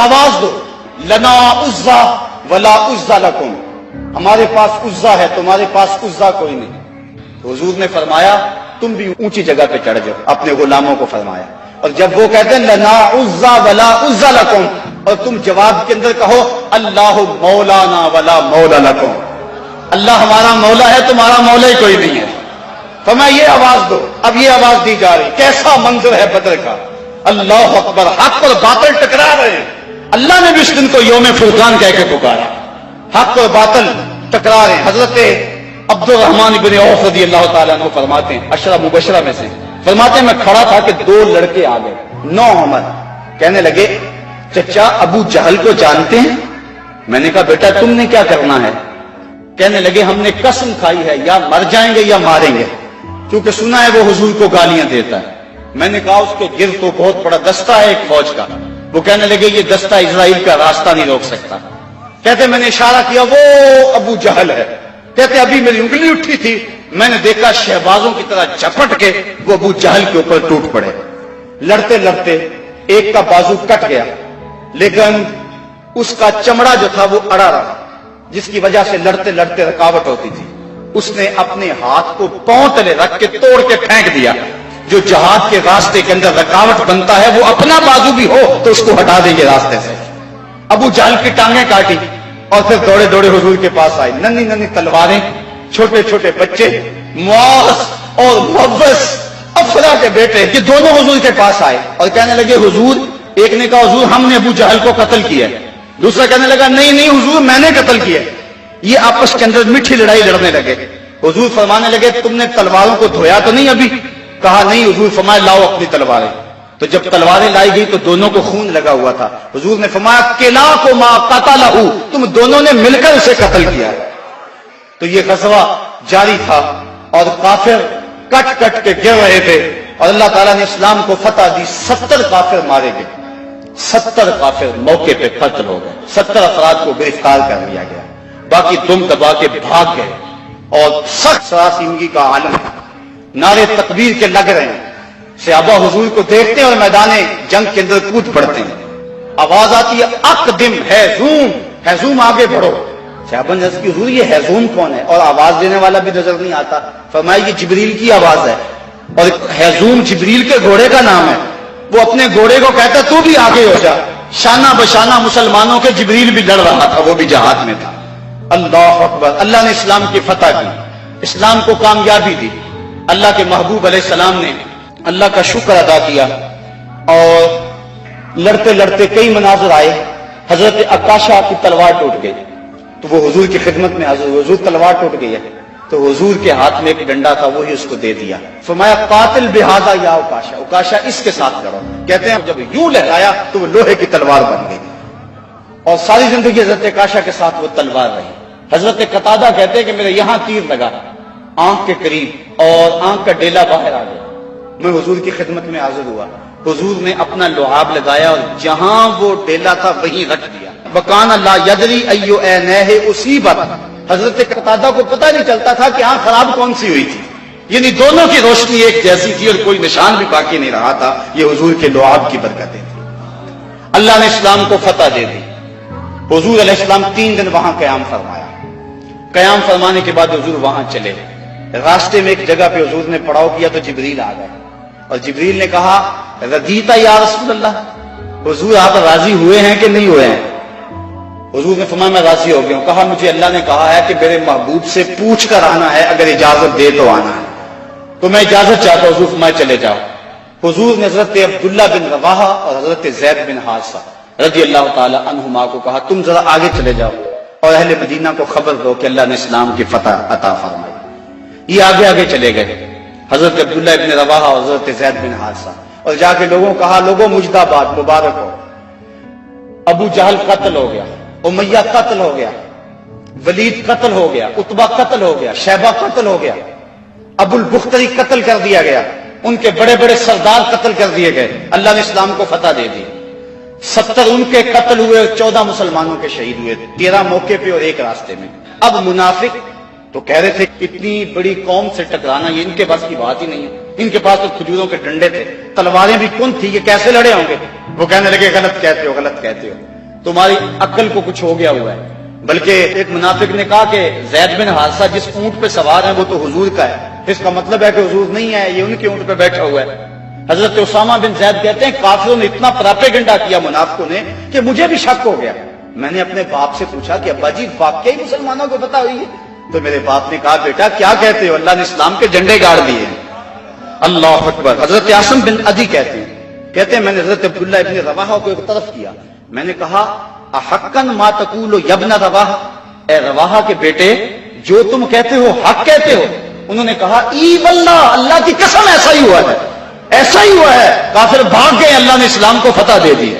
آواز دو لنا عزا ولا عزا لکم، ہمارے پاس عزا ہے تمہارے پاس عزا کوئی نہیں۔ تو حضور نے فرمایا تم بھی اونچی جگہ پہ چڑھ جاؤ، اپنے غلاموں کو فرمایا، اور جب وہ کہتے ہیں لنا عزا ولا عزا لکم، اور تم جواب کے اندر کہو اللہ مولانا ولا مولا لکم، اللہ ہمارا مولا ہے تمہارا مولا ہی کوئی نہیں ہے۔ فرمایا یہ آواز دو، اب یہ آواز دی جا رہی، کیسا منظر ہے بدر کا، اللہ اکبر، حق اور باطل ٹکرا رہے ہیں۔ اللہ نے بھی اس دن کو یوم فرقان کہہ کے پکارا، حق اور باطل ٹکرا رہے ہیں۔ حضرت عبد الرحمن بن عوف رضی اللہ تعالیٰ عنہ فرماتے ہیں، عشرہ مبشرہ میں سے، فرماتے ہیں میں کھڑا تھا کہ دو لڑکے آ گئے، نو عمر، کہنے لگے چچا ابو جہل کو جانتے ہیں؟ میں نے کہا بیٹا تم نے کیا کرنا ہے؟ کہنے لگے ہم نے قسم کھائی ہے یا مر جائیں گے یا ماریں گے، کیونکہ سنا ہے وہ حضور کو گالیاں دیتا ہے۔ میں نے کہا اس کے گرد تو بہت بڑا دستہ ہے ایک فوج کا۔ وہ کہنے لگے یہ دستہ اسرائیل کا راستہ نہیں روک سکتا۔ کہتے میں نے اشارہ کیا وہ ابو جہل ہے۔ کہتے ابھی میری انگلی اٹھی تھی، میں نے دیکھا شہبازوں کی طرح جھپٹ کے وہ ابو جہل کے اوپر ٹوٹ پڑے۔ لڑتے لڑتے ایک کا بازو کٹ گیا، لیکن اس کا چمڑا جو تھا وہ اڑا رہا، جس کی وجہ سے لڑتے لڑتے رکاوٹ ہوتی تھی۔ اس نے اپنے ہاتھ کو پاؤں تلے رکھ کے توڑ کے پھینک دیا۔ جو جہاد کے راستے کے اندر رکاوٹ بنتا ہے وہ اپنا بازو بھی ہو تو اس کو ہٹا دیں گے راستے سے۔ ابو جہل کی ٹانگیں کاٹی اور پھر دوڑے دوڑے حضور کے پاس آئے، ننھی ننھی تلواریں، چھوٹے چھوٹے بچے، معاذ اور محبس افرا کے بیٹے، یہ دونوں حضور کے پاس آئے اور کہنے لگے حضور، ایک نے کہا حضور ہم نے ابو جہل کو قتل کیا ہے، دوسرا کہنے لگا نہیں نہیں حضور میں نے قتل کیا۔ یہ آپس کے اندر میٹھی لڑائی لڑنے لگے۔ حضور فرمانے لگے تم نے تلواروں کو دھویا تو نہیں ابھی؟ کہا نہیں۔ حضور فرمایا لاؤ اپنی تلواریں۔ تو جب تلواریں لائی گئی تو دونوں کو خون لگا ہوا تھا۔ حضور نے فرمایا کلاکما قتلہ، تم دونوں نے مل کر اسے قتل کیا۔ تو یہ غزوہ جاری تھا اور کافر کٹ کٹ کے گر رہے تھے اور اللہ تعالیٰ نے اسلام کو فتح دی۔ 70 کافر مارے گئے، 70 کافر موقع پہ قتل ہو گئے، 70 افراد کو گرفتار کر لیا گیا، باقی دم دبا کے بھاگ گئے۔ اور سخت سراسیمگی کا عالم، نعرے تکبیر کے لگ رہے ہیں، صحابہ حضور کو دیکھتے ہیں اور میدان جنگ کے اندر کود پڑتے ہیں۔ آواز آتی ہے اقدم ہیزوم، ہیزوم آگے بڑھو۔ صحابہ نے عرض کی حضور یہ ہیزوم کون ہے؟ اور آواز دینے والا بھی نظر نہیں آتا۔ فرمایا یہ جبریل کی آواز ہے، اور ہیزوم جبریل کے گھوڑے کا نام ہے۔ وہ اپنے گھوڑے کو کہتا تو بھی آگے ہو جا۔ شانہ بشانہ مسلمانوں کے جبریل بھی لڑ رہا تھا، وہ بھی جہاد میں تھا۔ اللہ اکبر، اللہ نے اسلام کی فتح کی، اسلام کو کامیابی دی۔ اللہ کے محبوب علیہ السلام نے اللہ کا شکر ادا کیا اور لڑتے لڑتے کئی مناظر آئے۔ حضرت عکاشہ کی تلوار ٹوٹ گئی تو وہ حضور کی خدمت میں حضور، حضور تلوار ٹوٹ گئی ہے تو حضور کے ہاتھ میں ایک ڈنڈا تھا، وہی اس کو دے دیا۔ فرمایا قاتل بہذا یا عکاشہ، عکاشہ اس کے ساتھ لڑو۔ کہتے ہیں جب یوں لہرایا تو وہ لوہے کی تلوار بن گئی اور ساری زندگی حضرت عکاشہ کے ساتھ وہ تلوار رہی۔ حضرت قتادہ کہتے ہیں کہ میرے یہاں تیر لگا آنکھ کے قریب اور آنکھ کا ڈیلا باہر آ گیا۔ میں حضور کی خدمت میں حاضر ہوا، حضور نے اپنا لعاب لگایا اور جہاں وہ ڈیلا تھا وہیں رکھ دیا۔ وکان لا یدری ایو عینیہ اصیبت، حضرت قتادہ کو پتہ نہیں چلتا تھا کہ آنکھ خراب کون سی ہوئی تھی۔ یعنی دونوں کی روشنی ایک جیسی تھی اور کوئی نشان بھی باقی نہیں رہا تھا. یہ حضور کے لعاب کی برکتیں تھیں. اللہ نے اسلام کو فتح دے دی. حضور علیہ السلام 3 دن وہاں قیام فرمایا. قیام فرمانے کے بعد حضور وہاں چلے. راستے میں ایک جگہ پہ حضور نے پڑاؤ کیا تو جبریل آ گئے اور جبریل نے کہا رضیتا یا رسول اللہ, حضور آپ راضی ہوئے ہیں کہ نہیں ہوئے ہیں؟ حضور نے فرمایا میں راضی ہو گیا ہوں. کہا مجھے اللہ نے کہا ہے کہ میرے محبوب سے پوچھ کر آنا ہے, اگر اجازت دے تو آنا ہے. تو میں اجازت چاہتا ہوں. حضور فرمایا چلے جاؤ. حضور نے حضرت عبداللہ بن رواحہ اور حضرت زید بن حارثہ رضی اللہ تعالی عنہما کو کہا تم ذرا آگے چلے جاؤ اور اہل مدینہ کو خبر دو کہ اللہ نے اسلام کی فتح عطا فرمائی. یہ آگے آگے چلے گئے, حضرت عبداللہ بن رواحہ اور حضرت زید بن حارثہ, اور جا کے لوگوں کو کہا لوگوں مجدہ باد مبارک ہو, ابو جہل قتل ہو گیا, امیہ قتل ہو گیا, ولید قتل ہو گیا, عتبہ قتل ہو گیا, شیبہ قتل ہو گیا, ابو البختری قتل کر دیا گیا, ان کے بڑے بڑے سردار قتل کر دیے گئے. اللہ نے اسلام کو فتح دے دی. 70 ان کے قتل ہوئے, 14 مسلمانوں کے شہید ہوئے, 13 موقع پہ اور 1 راستے میں. اب منافق تو کہہ رہے تھے اتنی بڑی قوم سے ٹکرانا یہ ان کے بس کی بات ہی نہیں ہے. ان کے پاس تو کھجوروں کے ڈنڈے تھے, تلواریں بھی کون تھی, یہ کیسے لڑے ہوں گے؟ وہ کہنے لگے غلط کہتے ہو, غلط کہتے ہو, تمہاری عقل کو کچھ ہو گیا ہوا ہے. بلکہ ایک منافق نے کہا کہ زید بن حارثہ جس اونٹ پہ سوار ہے وہ تو حضور کا ہے, اس کا مطلب ہے کہ حضور نہیں ہے, یہ ان کے اونٹ پہ بیٹھا ہوا ہے. حضرت اسامہ بن زید کہتے ہیں کافروں نے اتنا پراپیگنڈا کیا منافقوں نے کہ مجھے بھی شک ہو گیا. میں نے اپنے باپ سے پوچھا کہ ابا جی واقعی مسلمانوں کو پتہ ہوئی ہے؟ تو میرے باپ نے کہا بیٹا کیا کہتے ہو, اللہ نے اسلام کے جھنڈے گاڑ دیے. اللہ اکبر. حضرت عاصم بن عدی کہتے ہیں میں نے حضرت عبداللہ ابن رواحہ کو ایک طرف کیا, میں نے کہا احقا ما تقول یا ابن رواحہ, اے رواحہ کے بیٹے جو تم کہتے ہو حق کہتے ہو؟ انہوں نے کہا ای واللہ, اللہ کی قسم ایسا ہی ہوا ہے, ایسا ہی ہوا ہے. کافر بھاگ گئے, اللہ نے اسلام کو فتح دے دی.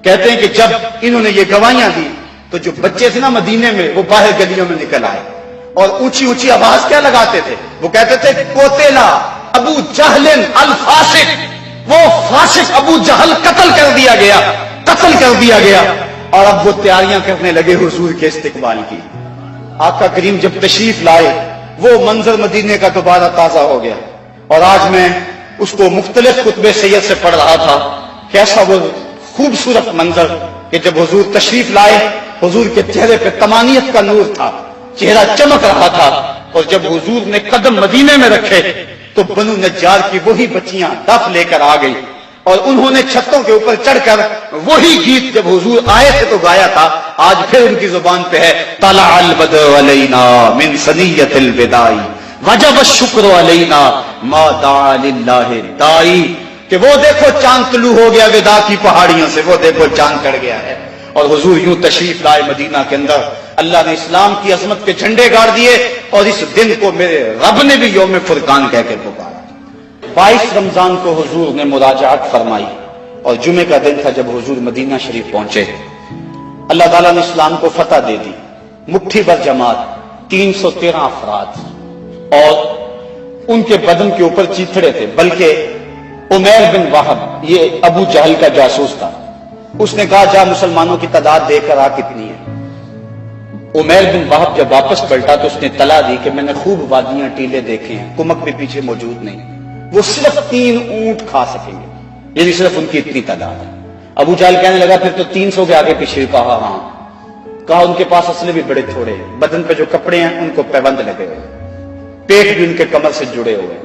کہتے ہیں کہ جب انہوں نے یہ گواہیاں دی تو جو بچے تھے نا مدینے میں وہ باہر گلیوں میں نکل آئے اور اونچی اونچی آواز کیا لگاتے تھے, وہ کہتے تھے قتل ابو جہل الفاسق, وہ فاسق ابو جہل قتل کر دیا گیا, قتل کر دیا گیا. اور اب وہ تیاریاں کرنے لگے حضور کے استقبال کی. آقا کریم جب تشریف لائے وہ منظر مدینے کا دوبارہ تازہ ہو گیا. اور آج میں اس کو مختلف خطبے سید سے پڑھ رہا تھا. کیسا وہ خوبصورت منظر کہ جب حضور تشریف لائے حضور کے چہرے پہ طمانیت کا نور تھا, چہرہ چمک رہا تھا. اور جب حضور نے قدم مدینے میں رکھے تو بنو نجار کی وہی بچیاں دف لے کر آ گئی اور انہوں نے چھتوں کے اوپر چڑھ کر وہی گیت جب حضور آئے تھے تو گایا تھا. آج پھر ان کی زبان پہ ہے طلع البدر علینا من ثنیۃ الوداع وجب الشکر علینا ما دعا للہ داعی, کہ وہ دیکھو چاند طلوع ہو گیا وداع کی پہاڑیوں سے, وہ دیکھو چاند چڑھ گیا ہے. اور حضور یوں تشریف لائے مدینہ کے اندر, اللہ نے اسلام کی عظمت کے جھنڈے گاڑ دیے. اور اس دن کو میرے رب نے بھی یوم فرقان کہہ کے پکارا. 22 رمضان کو حضور نے مراجعت فرمائی اور جمعے کا دن تھا جب حضور مدینہ شریف پہنچے. اللہ تعالیٰ نے اسلام کو فتح دے دی. مٹھی بھر جماعت, 313 افراد, اور ان کے بدن کے اوپر چیتھڑے تھے. بلکہ عمیر بن وہب یہ ابو جہل کا جاسوس تھا, اس نے کہا جا مسلمانوں کی تعداد دیکھ کر آ کتنی ہے. عمیر بن وہب جب واپس پلٹا تو اس نے طلاع دی کہ میں نے خوب وادیاں ٹیلے دیکھے ہیں, کمک بھی پیچھے موجود نہیں, وہ صرف 3 اونٹ کھا سکیں گے, یعنی صرف ان کی اتنی تعداد ہے. ابو جہل کہنے لگا پھر تو 300 کے آگے پیچھے. کہا ہاں. کہا ان کے پاس اسلحے بھی بڑے تھوڑے ہیں, بدن پہ جو کپڑے ہیں ان کو پیبند لگے ہوئے, پیٹ بھی ان کے کمر سے جڑے ہوئے.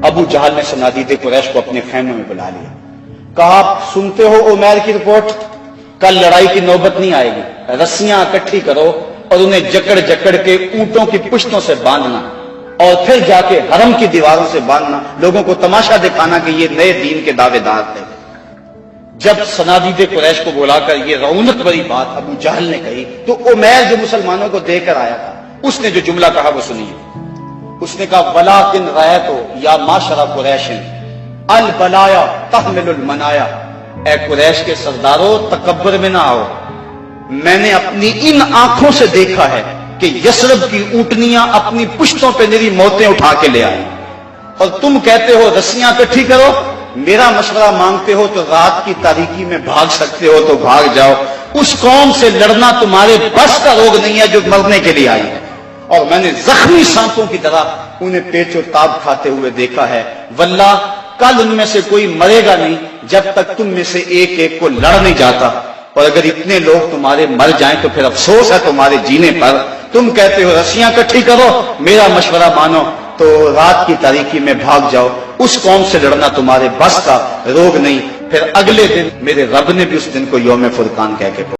ابو جہل نے صنادید قریش کو اپنے خیمے میں بلا لیا. کہا سنتے ہو عمیر کی رپورٹ, کل لڑائی کی نوبت نہیں آئے گی, رسیاں اکٹھی کرو اور انہیں جکڑ جکڑ کے اونٹوں کی پشتوں سے باندھنا اور پھر جا کے حرم کی دیواروں سے باندھنا, لوگوں کو تماشا دکھانا کہ یہ نئے دین کے دعوے دار تھے. جب صنادید قریش کو بلا کر یہ رونق بھری بات ابو جہل نے کہی تو عمیر جو مسلمانوں کو دے کر آیا تھا اس نے جو جملہ کہا وہ سنیے. اس نے کہا ولاکن رأیت یا معشر قریش البلایا تحمل المنایا, اے قریش کے سرداروں تکبر میں نہ آؤ, میں نے اپنی ان آنکھوں سے دیکھا ہے کہ یثرب کی اونٹنیاں اپنی پشتوں پہ میری موتیں اٹھا کے لے آئی, اور تم کہتے ہو رسیاں اکٹھی کرو. میرا مشورہ مانگتے ہو تو رات کی تاریکی میں بھاگ سکتے ہو تو بھاگ جاؤ, اس قوم سے لڑنا تمہارے بس کا روگ نہیں ہے جو مرنے کے لیے آئی ہے. اور میں نے زخمی سانپوں کی طرح انہیں پیچ و تاب کھاتے ہوئے دیکھا ہے، واللہ کل ان میں سے کوئی مرے گا نہیں جب تک تم میں سے ایک ایک کو لڑ نہیں جاتا، اور اگر اتنے لوگ تمہارے مر جائیں تو پھر افسوس ہے تمہارے جینے پر۔ تم کہتے ہو رسیاں کٹھی کرو، میرا مشورہ مانو تو رات کی تاریکی میں بھاگ جاؤ، اس قوم سے لڑنا تمہارے بس کا روگ نہیں۔ پھر اگلے دن میرے رب نے بھی اس دن کو یوم فرقان کہہ کے